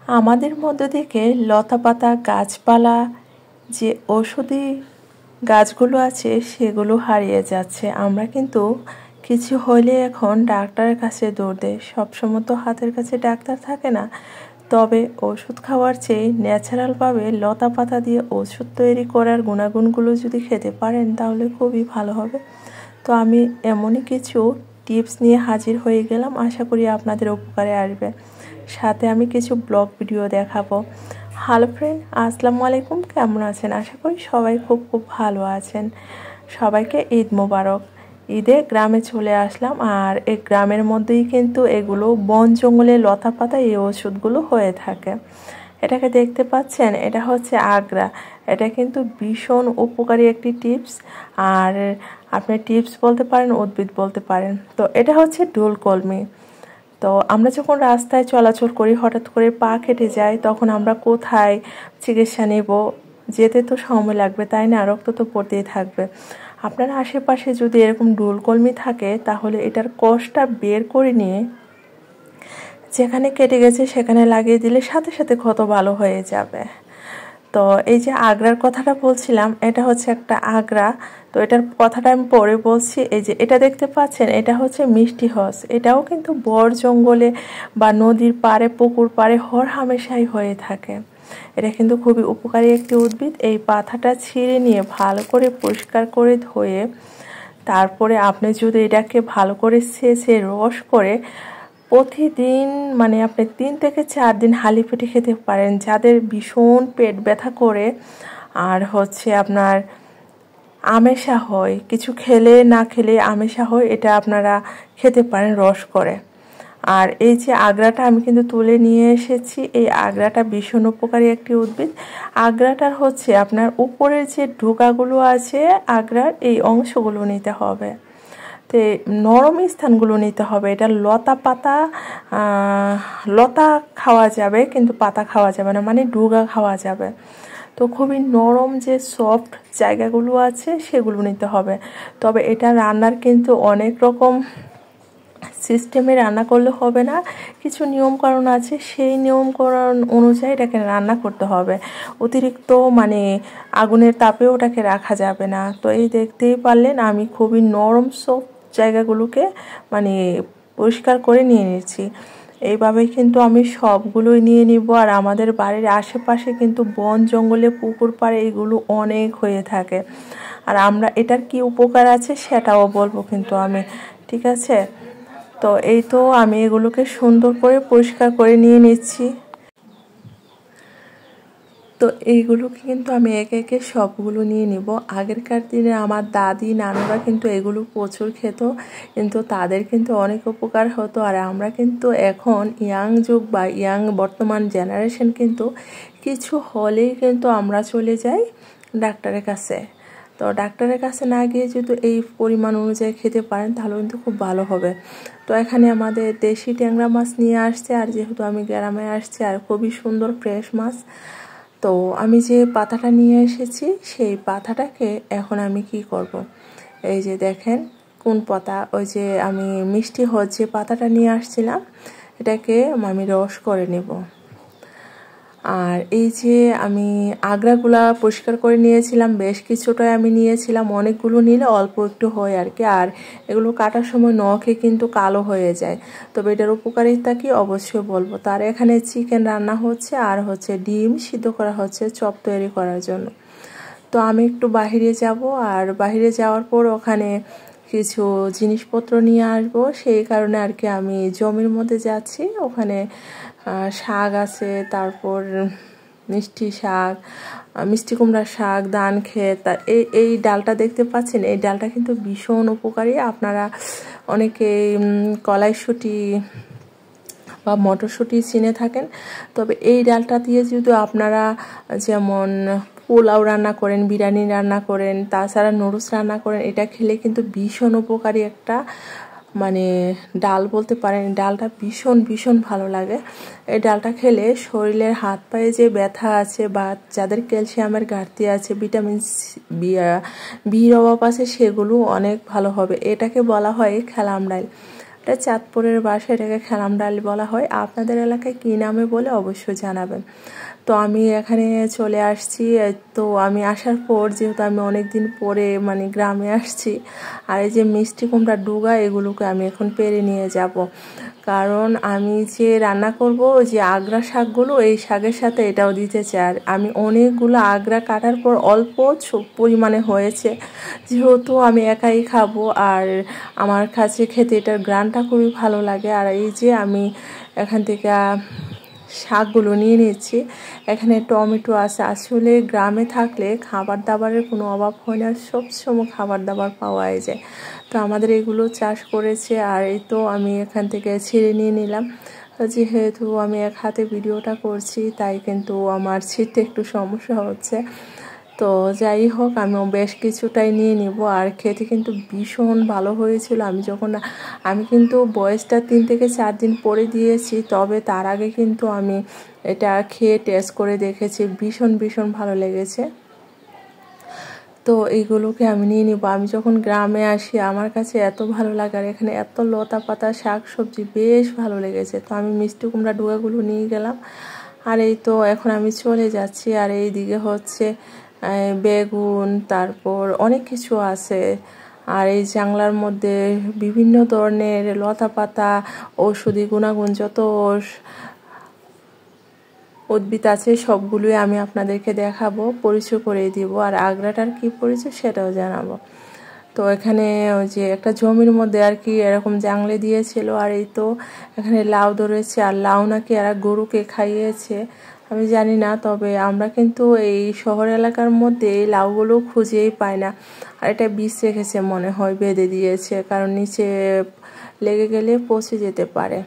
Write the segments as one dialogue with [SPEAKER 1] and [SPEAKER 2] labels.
[SPEAKER 1] আমাদের মধ্য থেকে লতাপাতা গাছপালা যে ঔষধি গাছগুলো আছে সেগুলো হারিয়ে যাচ্ছে। আমরা কিন্তু কিছু হলে এখন ডাক্তারের কাছে দৌড় দেই। সবসময় তো হাতের কাছে ডাক্তার থাকে না, তবে ওষুধ খাওয়ার চেয়ে ন্যাচারালভাবে লতা পাতা দিয়ে ওষুধ তৈরি করার গুণাগুণগুলো যদি খেতে পারেন তাহলে খুবই ভালো হবে। তো আমি এমনই কিছু টিপস নিয়ে হাজির হয়ে গেলাম, আশা করি আপনাদের উপকারে আসবে। সাথে আমি কিছু ব্লগ ভিডিও দেখাবো। হ্যালো ফ্রেন্ড, আসসালামু আলাইকুম। কেমন আছেন? আশা করি সবাই খুব ভালো আছেন। সবাইকে ঈদ মোবারক। ঈদে গ্রামে চলে আসলাম, আর এই গ্রামের মধ্যেই কিন্তু এগুলো বন জঙ্গলে লতা পাতা এই ওষুধগুলো হয়ে থাকে। এটাকে দেখতে পাচ্ছেন, এটা হচ্ছে আগ্রা। এটা কিন্তু ভীষণ উপকারী একটি টিপস, আর আপনি টিপস বলতে পারেন, উদ্ভিদ বলতে পারেন। তো এটা হচ্ছে ডোলকলমি। তো আমরা যখন রাস্তায় চলাচল করি, হঠাৎ করে পা কেটে যায়, তখন আমরা কোথায় চিকিৎসা নেব? যেতে তো সময় লাগবে, তাই না? রক্ত তো পড়তেই থাকবে। আপনার আশেপাশে যদি এরকম ডোলকলমি থাকে, তাহলে এটার কষটা বের করে নিয়ে যেখানে কেটে গেছে সেখানে লাগিয়ে দিলে সাথে সাথে ক্ষত ভালো হয়ে যাবে। তো এই যে আগ্রার কথাটা বলছিলাম, এটা হচ্ছে একটা আগ্রা। তো এটার কথাটা আমি পরে বলছি। এই যে এটা দেখতে পাচ্ছেন, এটা হচ্ছে মিষ্টি হস। এটাও কিন্তু বর জঙ্গলে বা নদীর পাড়ে, পুকুর পাড়ে হরহামেশাই হয়ে থাকে। এটা কিন্তু খুবই উপকারী একটি উদ্ভিদ। এই পাতাটা ছিঁড়ে নিয়ে ভালো করে পরিষ্কার করে ধুয়ে তারপরে আপনি যদি এটাকে ভালো করে ছেঁচে রস করে প্রতিদিন, মানে আপনি 3 থেকে 4 দিন খালি পেটে খেতে পারেন। যাদের ভীষণ পেট ব্যথা করে আর হচ্ছে আপনার আমেশা হয়, কিছু খেলে না খেলে আমেশা হয়, এটা আপনারা খেতে পারেন রস করে। আর এই যে আগ্রাটা আমি কিন্তু তুলে নিয়ে এসেছি। এই আগ্রাটা ভীষণ উপকারী একটি উদ্ভিদ। আগ্রাটার হচ্ছে আপনার উপরের যে ডোকাগুলো আছে আগ্রার, এই অংশগুলো নিতে হবে। তো নরম স্থানগুলো নিতে হবে। এটা লতা পাতা, লতা খাওয়া যাবে কিন্তু পাতা খাওয়া যাবে না, মানে ডুগা খাওয়া যাবে। তো খুবই নরম যে সফট জায়গাগুলো আছে সেগুলো নিতে হবে। তবে এটা রান্নার কিন্তু অনেক রকম সিস্টেমে রান্না করলে হবে না, কিছু নিয়মকানুন আছে, সেই নিয়মকানুন অনুযায়ী এটাকে রান্না করতে হবে। অতিরিক্ত মানে আগুনের তাপেও ওটাকে রাখা যাবে না। তো এই দেখতেই পারলেন আমি খুবই নরম সফট জায়গাগুলোকে মানে পরিষ্কার করে নিয়ে নিচ্ছি। এইভাবে কিন্তু আমি সবগুলোই নিয়ে নিব। আর আমাদের বাড়ির আশেপাশে কিন্তু বন জঙ্গলে, পুকুর পাড়ে এগুলো অনেক হয়ে থাকে। আর আমরা এটার কি উপকার আছে সেটাও বলবো কিন্তু আমি, ঠিক আছে? তো এই তো আমি এগুলোকে সুন্দর করে পরিষ্কার করে নিয়ে নিচ্ছি। তো এইগুলোকে কিন্তু আমি একে একে সবগুলো নিয়ে নিব। আগেরকার দিনে আমার দাদি নানুরা কিন্তু এগুলো প্রচুর খেত, কিন্তু তাদের কিন্তু অনেক উপকার হতো। আর আমরা কিন্তু এখন ইয়াং যুগ বা ইয়াং বর্তমান জেনারেশন কিন্তু কিছু হলেই কিন্তু আমরা চলে যাই ডাক্তারের কাছে। তো ডাক্তারের কাছে না গিয়ে যদি এই পরিমাণ অনুযায়ী খেতে পারেন তাহলে কিন্তু খুব ভালো হবে। তো এখানে আমাদের দেশি ট্যাংরা মাছ নিয়ে আসছে, আর যেহেতু আমি গ্রামে আসছি, আর খুবই সুন্দর ফ্রেশ মাছ। তো আমি যে পাতাটা নিয়ে এসেছি সেই পাতাটাকে এখন আমি কি করব, এই যে দেখেন কোন পাতা, ওই যে আমি মিষ্টি হচ্ছে পাতাটা নিয়ে আসছিলাম, এটাকে আমি রস করে নেব। আর এই যে আমি আগ্রাগুলা পরিষ্কার করে নিয়েছিলাম, বেশ কিছুটাই আমি নিয়েছিলাম, অনেকগুলো নিলে অল্প একটু হয় আর কি। আর এগুলো কাটার সময় নখে কিন্তু কালো হয়ে যায়। তবে এটার উপকারিতা কি অবশ্যই বলবো। তার এখানে চিকেন রান্না হচ্ছে, আর হচ্ছে ডিম সিদ্ধ করা হচ্ছে চপ তৈরি করার জন্য। তো আমি একটু বাহিরে যাব, আর বাহিরে যাওয়ার পর ওখানে কিছু জিনিসপত্র নিয়ে আসবো, সেই কারণে আর কি আমি জমির মধ্যে যাচ্ছি। ওখানে শাক আছে, তারপর মিষ্টি শাক, মিষ্টি কুমড়ার শাক, ধান ক্ষেত। এই ডালটা দেখতে পাচ্ছেন, এই ডালটা কিন্তু ভীষণ উপকারী। আপনারা অনেকে কলাইশুঁটি বা মটরশুঁটি চিনে থাকেন, তবে এই ডালটা দিয়ে যদি আপনারা যেমন পোলাও রান্না করেন, বিরিয়ানি রান্না করেন, তাছাড়া নুডলস রান্না করেন, এটা খেলে কিন্তু ভীষণ উপকারী একটা মানে ডাল বলতে পারেন। ডালটা ভীষণ ভালো লাগে। এই ডালটা খেলে শরীরের হাত পায়ে যে ব্যথা আছে বা যাদের ক্যালসিয়ামের ঘাটতি আছে, ভিটামিন বির অভাব আছে, সেগুলো অনেক ভালো হবে। এটাকে বলা হয় খেলাম ডাল। এটা চাঁদপুরের ভাষায় এটাকে খেলাম ডাল বলা হয়। আপনাদের এলাকায় কী নামে বলে অবশ্যই জানাবেন। তো আমি এখানে চলে আসছি। তো আমি আসার পর যেহেতু আমি অনেক দিন পরে মানে গ্রামে আসছি, আর এই যে মিষ্টি কুমড়া ডুগা এগুলোকে আমি এখন পেরে নিয়ে যাব, কারণ আমি যে রান্না করব যে আগড়া শাকগুলো, এই শাকের সাথে এটাও দিতে চাই। আর আমি অনেকগুলো আগড়া কাটার পর অল্প পরিমাণে হয়েছে, যেহেতু আমি একাই খাবো আর আমার কাছে খেতে এটার গ্রানটা খুবই ভালো লাগে। আর এই যে আমি এখান থেকে শাকগুলো নিয়ে নিচ্ছি। এখানে টমেটো আছে। আসলে গ্রামে থাকলে খাবার দাবারের কোনো অভাব হয় না, সবসময় খাবার দাবার পাওয়া যায়। তো আমাদের এগুলো চাষ করেছে। আর এই তো আমি এখান থেকে ছিঁড়ে নিয়ে নিলাম। যেহেতু আমি এক হাতে ভিডিওটা করছি তাই কিন্তু আমার ছিঁড়তে একটু সমস্যা হচ্ছে। তো যাই হোক, আমিও বেশ কিছুটাই নিয়ে নিব। আর খেতে কিন্তু ভীষণ ভালো হয়েছিল। আমি কিন্তু বয়সটা 3 থেকে 4 দিন পরে দিয়েছি, তবে তার আগে কিন্তু আমি এটা খেয়ে টেস্ট করে দেখেছি, ভীষণ ভালো লেগেছে। তো এইগুলোকে আমি নিয়ে নিব। আমি যখন গ্রামে আসি আমার কাছে এত ভালো লাগে, আর এখানে এত লতা পাতা শাক সবজি বেশ ভালো লেগেছে। তো আমি মিষ্টি কুমড়া ডুগাগুলো নিয়ে গেলাম। আর এই তো এখন আমি চলে যাচ্ছি। আর এই দিকে হচ্ছে বেগুন, তারপর অনেক কিছু আছে। আর এই জাংলার মধ্যে বিভিন্ন ধরনের লতা পাতা, ঔষধি গুণাগুণ যত উদ্ভিদ আছে সবগুলোই আমি আপনাদেরকে দেখাবো, পরিচয় করে দিব। আর আগড়াটার কি পরিচয় সেটাও জানাবো। তো এখানে ওই যে একটা জমির মধ্যে আর কি এরকম জাংলে দিয়েছিল। আর এই তো এখানে লাউ ধরেছে, আর লাউ নাকি এরা গরুকে খাইয়েছে, আমি জানি না। তবে আমরা কিন্তু এই শহর এলাকার মধ্যে এই লাউগুলো খুঁজেই পাই না। আর এটা বীজ রেখেছে মনে হয়, বেঁধে দিয়েছে, কারণ নিচে লেগে গেলে পচে যেতে পারে।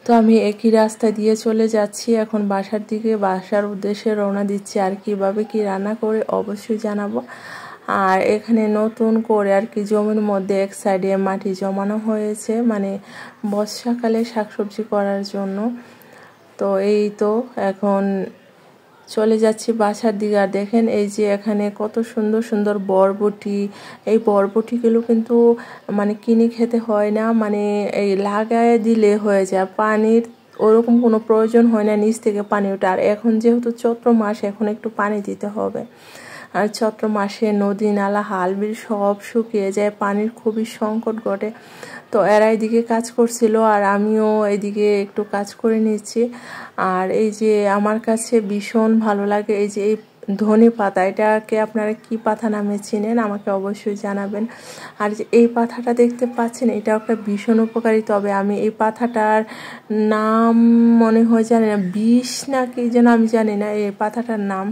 [SPEAKER 1] তো আমি একই রাস্তা দিয়ে চলে যাচ্ছি এখন বাসার দিকে, বাসার উদ্দেশ্যে রওনা দিচ্ছি। আর কিভাবে কি রান্না করে অবশ্যই জানাবো। আর এখানে নতুন করে আর কি জমির মধ্যে এক সাইডে মাটি জমানো হয়েছে, মানে বর্ষাকালে শাকসবজি করার জন্য। তো এই তো এখন চলে যাচ্ছি বাসার দিকে। আর দেখেন এই যে এখানে কত সুন্দর বরবটি। এই বরবটিগুলো কিন্তু মানে কিনে খেতে হয় না, মানে এই লাগায় দিলে হয়ে যায়, পানির ওরকম কোনো প্রয়োজন হয় না, নিচ থেকে পানি ওঠে। আর এখন যেহেতু চৈত্র মাস, এখন একটু পানি দিতে হবে। আর চৈত্র মাসে নদী নালা হাল বিল সব শুকিয়ে যায়, পানির খুবই সংকট ঘটে। তো এরা এদিকে কাজ করছিল আর আমিও এদিকে একটু কাজ করে নিচ্ছি। আর এই যে আমার কাছে ভীষণ ভালো লাগে এই যে এই ধনে পাতা, এটাকে আপনারা কি পাতা নামে চিনেন আমাকে অবশ্যই জানাবেন। আর যে এই পাতাটা দেখতে পাচ্ছেন, এটা একটা ভীষণ উপকারী। তবে আমি এই পাতাটার নাম মনে হয় জানি না, বিষ না কি যেন, আমি জানি না এই পাতাটার নাম।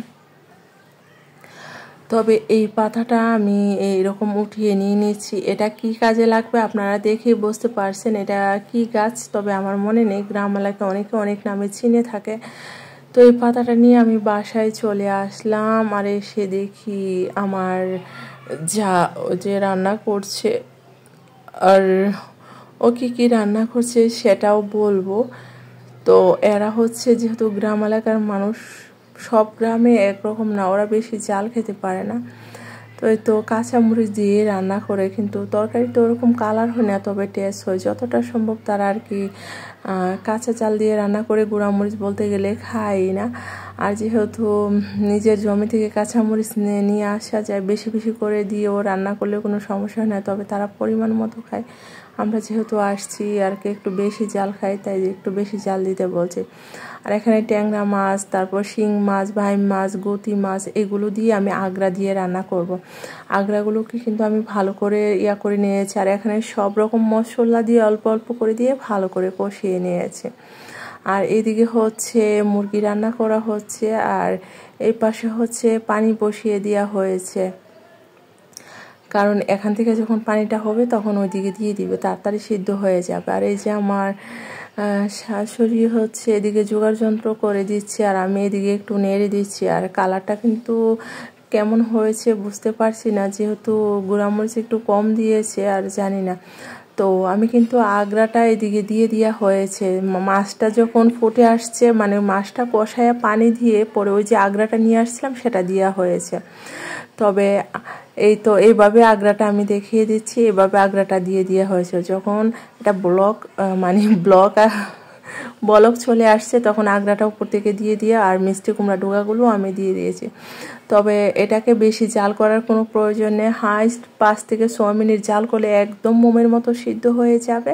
[SPEAKER 1] তবে এই পাতাটা আমি এইরকম উঠিয়ে নিয়ে নিচ্ছি। এটা কি কাজে লাগবে আপনারা দেখেই বুঝতে পারছেন এটা কি গাছ, তবে আমার মনে নেই। গ্রাম এলাকায় অনেকে অনেক নামে চিনে থাকে। তো এই পাতাটা নিয়ে আমি বাসায় চলে আসলাম। আর এসে দেখি আমার যে রান্না করছে, আর ও কি রান্না করছে সেটাও বলবো। তো এরা হচ্ছে যেহেতু গ্রাম এলাকার মানুষ, সব গ্রামে একরকম না, ওরা বেশি জাল খেতে পারে না। তো এই তো কাঁচামরিচ দিয়ে রান্না করে, কিন্তু তরকারি তো ওরকম কালার হয় না, তবে টেস্ট হয় যতটা সম্ভব। তারা আর কি কাঁচা চাল দিয়ে রান্না করে, গুঁড়ামরিচ বলতে গেলে খাই না। আর যেহেতু নিজের জমি থেকে কাঁচামরিচ নিয়ে আসা যায়, বেশি করে দিয়েও রান্না করলে কোনো সমস্যা হয় না, তবে তারা পরিমাণ মতো খায়। আমরা যেহেতু আসছি আর কি একটু বেশি জাল খাই, তাই একটু বেশি জাল দিতে বলছে। আর এখানে ট্যাংরা মাছ, তারপর শিং মাছ, ভাইম মাছ, গতি মাছ, এগুলো দিয়ে আমি আগড়া দিয়ে রান্না করব। আগড়াগুলোকে কিন্তু আমি ভালো করে করে নিয়েছি। আর এখানে সব রকম মশলা দিয়ে অল্প করে দিয়ে ভালো করে কষিয়ে নিয়েছি। আর এদিকে হচ্ছে মুরগি রান্না করা হচ্ছে, আর এই পাশে হচ্ছে পানি বসিয়ে দেওয়া হয়েছে, কারণ এখান থেকে যখন পানিটা হবে তখন ওইদিকে দিয়ে দিবে, তাড়াতাড়ি সিদ্ধ হয়ে যাবে। আর এই যে আমার শাশুড়ি হচ্ছে এদিকে জোগাড় যন্ত্র করে দিচ্ছে, আর আমি এদিকে একটু নেড়ে দিচ্ছি। আর কালারটা কিন্তু কেমন হয়েছে বুঝতে পারছি না, যেহেতু গুঁড়ামরিচ একটু কম দিয়েছে, আর জানি না। তো আমি কিন্তু আগ্রাটা এদিকে দিয়ে দেওয়া হয়েছে। মাছটা যখন ফুটে আসছে মানে মাছটা কষায় পানি দিয়ে পরে ওই যে আগ্রাটা নিয়ে আসছিলাম সেটা দেওয়া হয়েছে। তবে এই তো এইভাবে আগ্রাটা আমি দেখিয়ে দিচ্ছি, এভাবে আগ্রাটা দিয়ে দেওয়া হয়েছে। যখন এটা বলক চলে আসছে তখন আগ্রাটা উপর থেকে দিয়ে আর মিষ্টি কুমড়া ডোগাগুলো আমি দিয়ে দিয়েছি। তবে এটাকে বেশি জাল করার কোনো প্রয়োজন নেই, হাইস্ট 5 থেকে 6 মিনিট জাল করলে একদম মোমের মতো সিদ্ধ হয়ে যাবে।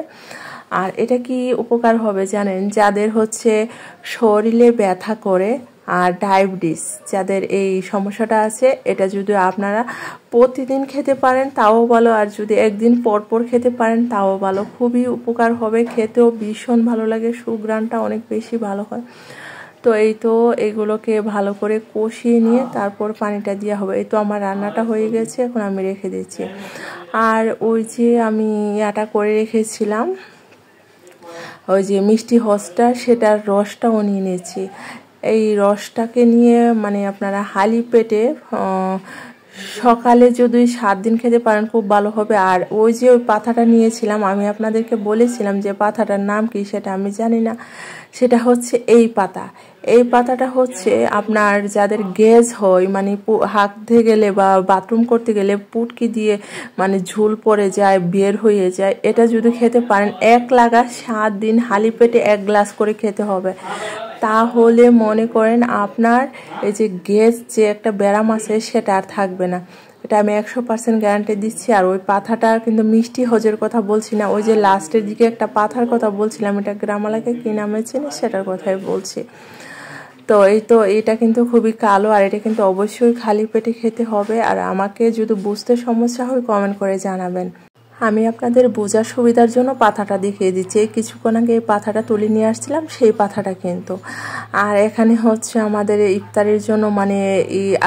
[SPEAKER 1] আর এটা কি উপকার হবে জানেন, যাদের হচ্ছে শরীরে ব্যথা করে আর ডায়াবেটিস যাদের এই সমস্যাটা আছে, এটা যদি আপনারা প্রতিদিন খেতে পারেন তাও ভালো, আর যদি একদিন পর পর খেতে পারেন তাও ভালো, খুবই উপকার হবে, খেতেও ভীষণ ভালো লাগে, সুঘ্রাণটা অনেক বেশি ভালো হয়। তো এই তো এগুলোকে ভালো করে কষিয়ে নিয়ে তারপর পানিটা দেওয়া হবে। এই তো আমার রান্নাটা হয়ে গেছে, এখন আমি রেখে দিচ্ছি। আর ওই যে আমি ইয়াটা করে রেখেছিলাম ওই যে মিষ্টি হসটা, সেটার রসটাও নিয়ে নিয়েছি। এই রসটাকে নিয়ে মানে আপনারা খালি পেটে সকালে যদি 7 দিন খেতে পারেন খুব ভালো হবে। আর ওই যে ওই পাতাটা নিয়েছিলাম, আমি আপনাদেরকে বলেছিলাম যে পাতাটার নাম কি সেটা আমি জানি না, সেটা হচ্ছে এই পাতা। এই পাতাটা হচ্ছে আপনার যাদের গ্যাস হয় মানে হাঁকতে গেলে বা বাথরুম করতে গেলে পুটকি দিয়ে মানে ঝুল পড়ে যায়, বের হয়ে যায়, এটা যদি খেতে পারেন 1 লাগা 7 দিন খালি পেটে 1 গ্লাস করে খেতে হবে। তাহলে মনে করেন আপনার এই যে গ্যাস যে একটা ব্যারাম আছে সেটা আর থাকবে না, এটা আমি 100% গ্যারান্টি দিচ্ছি। আর ওই পাতাটা কিন্তু মিষ্টি হজের কথা বলছি না, ওই যে লাস্টের দিকে একটা পাতার কথা বলছিলাম, এটা গ্রাম এলাকায় কি নামে চিনি সেটার কথাই বলছি। তো এই তো এটা কিন্তু খুবই কালো, আর এটা কিন্তু অবশ্যই খালি পেটে খেতে হবে। আর আমাকে যদি বুঝতে সমস্যা হয় কমেন্ট করে জানাবেন, আমি আপনাদের বোঝার সুবিধার জন্য পাতাটা দেখিয়ে দিচ্ছি। কিছুক্ষণ আগে এই পাতাটা তুলে নিয়ে আসছিলাম, সেই পাতাটা কিন্তু। আর এখানে হচ্ছে আমাদের ইফতারির জন্য মানে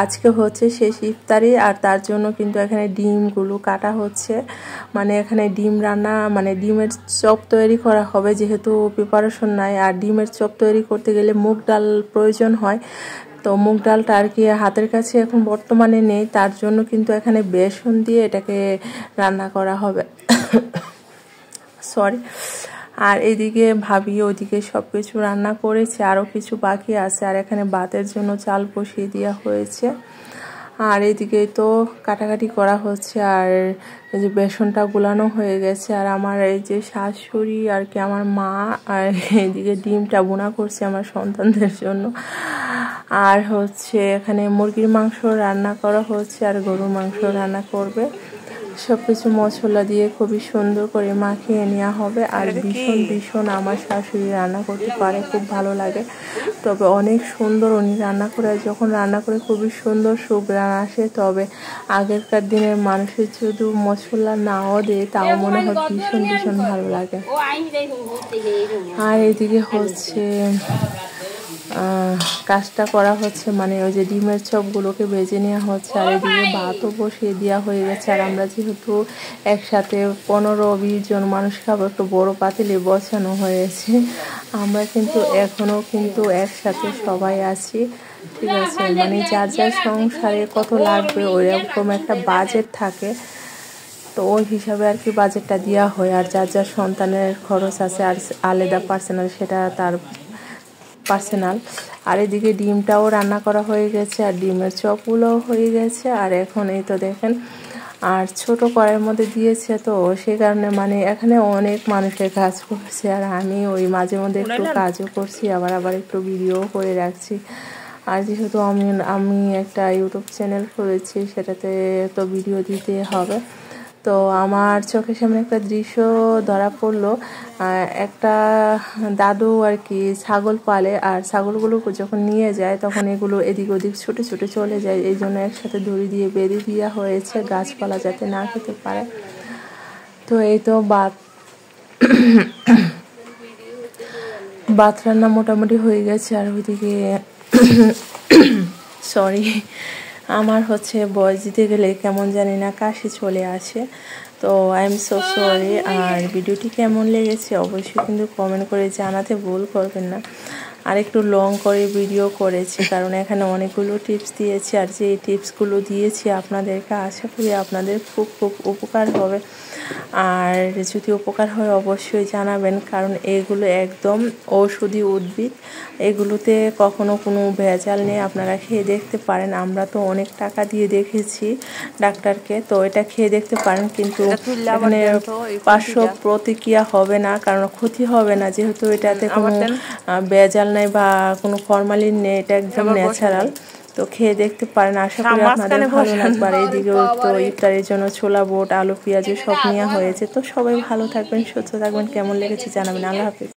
[SPEAKER 1] আজকে হচ্ছে শেষ ইফতারি, আর তার জন্য কিন্তু এখানে ডিমগুলো কাটা হচ্ছে। মানে এখানে ডিম রান্না মানে ডিমের চপ তৈরি করা হবে, যেহেতু প্রিপারেশন নাই। আর ডিমের চপ তৈরি করতে গেলে মুগ ডাল প্রয়োজন হয়, তো মুগ ডালটা আর কি হাতের কাছে এখন বর্তমানে নেই, তার জন্য কিন্তু এখানে বেসন দিয়ে এটাকে রান্না করা হবে। সরি। আর এদিকে ভাবি ওইদিকে সব কিছু রান্না করেছে, আরও কিছু বাকি আছে। আর এখানে ভাতের জন্য চাল বসিয়ে দেওয়া হয়েছে। আর এদিকে তো কাটাকাটি করা হচ্ছে, আর এই যে বেসনটা গুলানো হয়ে গেছে। আর আমার এই যে শাশুড়ি আর কি আমার মা, আর এদিকে ডিমটা বোনা করছে আমার সন্তানদের জন্য। আর হচ্ছে এখানে মুরগির মাংস রান্না করা হচ্ছে, আর গরুর মাংস রান্না করবে। সব কিছু মশলা দিয়ে খুবই সুন্দর করে মাখিয়ে নেওয়া হবে। আর ভীষণ আমার শাশুড়ি রান্না করতে পারে, খুব ভালো লাগে। তবে অনেক সুন্দর উনি রান্না করে, যখন রান্না করে খুবই সুন্দর সুঘ্রাণ আসে। তবে আগেরকার দিনের মানুষের যদি মশলা নাও দেয় তাও মনে হয় ভীষণ ভালো লাগে। আর এদিকে হচ্ছে কাজটা করা হচ্ছে, মানে ওই যে ডিমের চপগুলোকে ভেজে নেওয়া হচ্ছে। আর এদিকে ভাতও বসিয়ে দেওয়া হয়ে গেছে। আর আমরা যেহেতু একসাথে 15-20 জন মানুষ খাবো, একটু বড় পাতিলে বসানো হয়েছে। আমরা কিন্তু এখনও কিন্তু একসাথে সবাই আছি, ঠিক আছে। মানে যার যার সংসারে কত লাগবে ওইরকম একটা বাজেট থাকে, তো ওই হিসাবে আর কি বাজেটটা দেওয়া হয়। আর যার যার সন্তানের খরচ আছে আর আলাদা পার্সোনাল, সেটা তার পার্সোনাল। আর এদিকে ডিমটাও রান্না করা হয়ে গেছে, আর ডিমের চপগুলোও হয়ে গেছে। আর এখন এই তো দেখেন, আর ছোট কড়াইয়ের মধ্যে দিয়েছে, তো সেই কারণে মানে এখানে অনেক মানুষের কাজ করছে। আর আমি ওই মাঝে মধ্যে একটু কাজও করছি, আবার একটু ভিডিও করে রাখছি। আর যেহেতু আমি একটা ইউটিউব চ্যানেল খুলেছি, সেটাতে তো ভিডিও দিতে হবে। তো আমার চোখের সামনে একটা দৃশ্য ধরা পড়লো, একটা দাদু আর কি ছাগল পালে, আর ছাগলগুলো যখন নিয়ে যায় তখন এগুলো এদিক ওদিক ছুটে চলে যায়, এই জন্য একসাথে দড়ি দিয়ে বেঁধে দেওয়া হয়েছে গাছপালা যাতে না খেতে পারে। তো এই তো ভাত রান্না মোটামুটি হয়ে গেছে। আর ওইদিকে সরি, আমার হচ্ছে ভয়েস দিতে গেলে কেমন জানি না কাশি চলে আসে, তো আই এম সো সরি। আর ভিডিওটি কেমন লেগেছে অবশ্যই কিন্তু কমেন্ট করে জানাতে ভুল করবেন না। আর একটু লং করে ভিডিও করেছি, কারণ এখানে অনেকগুলো টিপস দিয়েছি, আর যে টিপসগুলো দিয়েছি আপনাদেরকে আশা করি আপনাদের খুব উপকার হবে। আর যদি উপকার হয় অবশ্যই জানাবেন, কারণ এগুলো একদম ঔষধি উদ্ভিদ, এগুলোতে কখনো কোনো ভেজাল নেই। আপনারা খেয়ে দেখতে পারেন। আমরা তো অনেক টাকা দিয়ে দেখেছি ডাক্তারকে, তো এটা খেয়ে দেখতে পারেন, কিন্তু এখানে পার্শ্ব প্রতিক্রিয়া হবে না, কারণ ক্ষতি হবে না, যেহেতু এটাতে কোনো ভেজাল নেই বা কোনো ফরমালিন নেই, এটা একদম ন্যাচারাল। তো খেয়ে দেখতে পারেন, আশা করি আপনাদের ভালো লাগবে। আর এইদিকেও তো ইফতারের জন্য ছোলা বুট, আলু, পেঁয়াজ সব নেওয়া হয়েছে। তো সবাই ভালো থাকবেন, সুস্থ থাকবেন, কেমন লেগেছে জানাবেন। আল্লাহ হাফিজ।